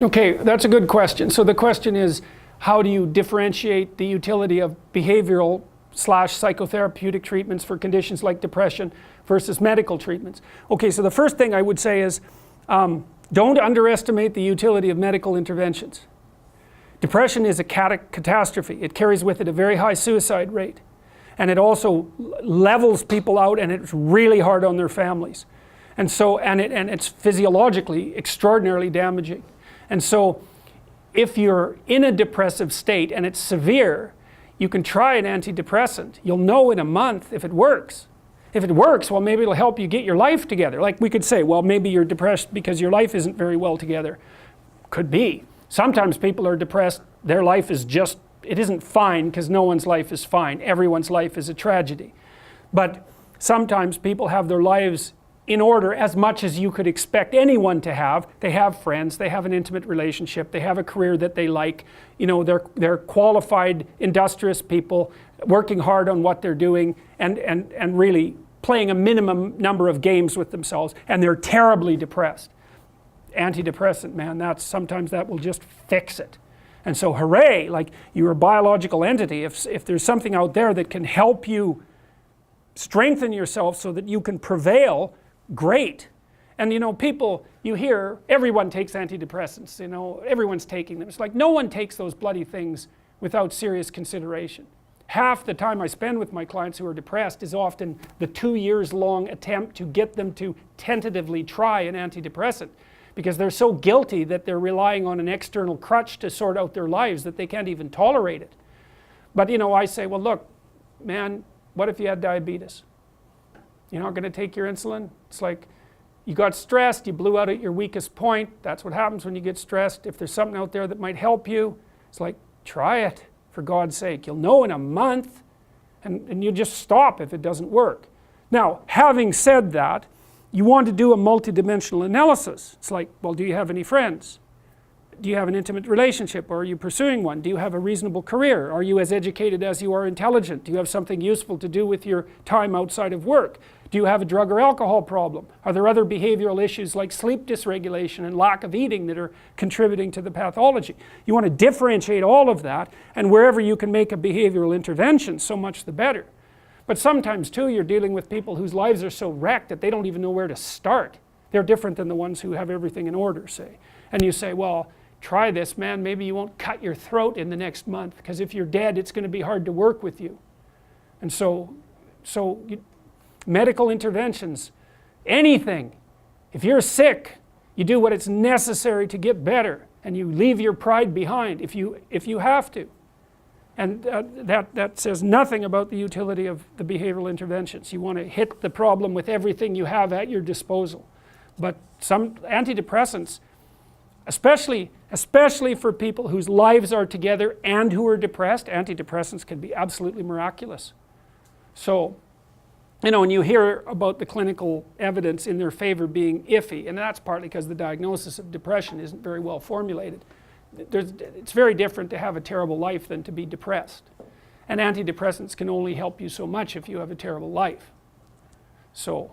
Okay, that's a good question. So the question is, how do you differentiate the utility of behavioral / psychotherapeutic treatments for conditions like depression versus medical treatments? Okay, so the first thing I would say is, don't underestimate the utility of medical interventions. Depression is a catastrophe. It carries with it a very high suicide rate. And it also levels people out, and it's really hard on their families. And so, and it's physiologically extraordinarily damaging. And so, if you're in a depressive state and it's severe, you can try an antidepressant. You'll know in a month if it works. If it works, well, maybe it'll help you get your life together. Like we could say, well, maybe you're depressed because your life isn't very well together. Could be. Sometimes people are depressed, their life is just, it isn't fine, because no one's life is fine. Everyone's life is a tragedy. But sometimes people have their lives in order as much as you could expect anyone to have. They have friends, they have an intimate relationship, they have a career that they like, you know, they're qualified, industrious people working hard on what they're doing and really playing a minimum number of games with themselves, and they're terribly depressed. Antidepressant, man, sometimes that will just fix it. And so hooray, like you're a biological entity. If there's something out there that can help you strengthen yourself so that you can prevail, great. And you know, people, you hear, everyone takes antidepressants, you know, everyone's taking them. It's like no one takes those bloody things without serious consideration. Half the time I spend with my clients who are depressed is often the 2 years long attempt to get them to tentatively try an antidepressant, because they're so guilty that they're relying on an external crutch to sort out their lives that they can't even tolerate it. But you know, I say, well look, man, what if you had diabetes? You're not going to take your insulin? It's like you got stressed, you blew out at your weakest point. That's what happens when you get stressed. If there's something out there that might help you, it's like, try it, for God's sake. You'll know in a month, and you just stop if it doesn't work. Now, having said that, you want to do a multidimensional analysis. It's like, well, do you have any friends? Do you have an intimate relationship, or are you pursuing one? Do you have a reasonable career? Are you as educated as you are intelligent? Do you have something useful to do with your time outside of work? Do you have a drug or alcohol problem? Are there other behavioral issues like sleep dysregulation and lack of eating that are contributing to the pathology? You want to differentiate all of that, and wherever you can make a behavioral intervention, so much the better. But sometimes too, you're dealing with people whose lives are so wrecked that they don't even know where to start. They're different than the ones who have everything in order, say. And you say, well, try this, man, maybe you won't cut your throat in the next month, because if you're dead, it's going to be hard to work with you. And medical interventions, anything. If you're sick, you do what is necessary to get better, and you leave your pride behind if you have to. And that says nothing about the utility of the behavioral interventions. You want to hit the problem with everything you have at your disposal. But some antidepressants, especially for people whose lives are together and who are depressed, antidepressants can be absolutely miraculous. So, you know, and you hear about the clinical evidence in their favor being iffy, and that's partly because the diagnosis of depression isn't very well formulated. It's very different to have a terrible life than to be depressed. And antidepressants can only help you so much if you have a terrible life. So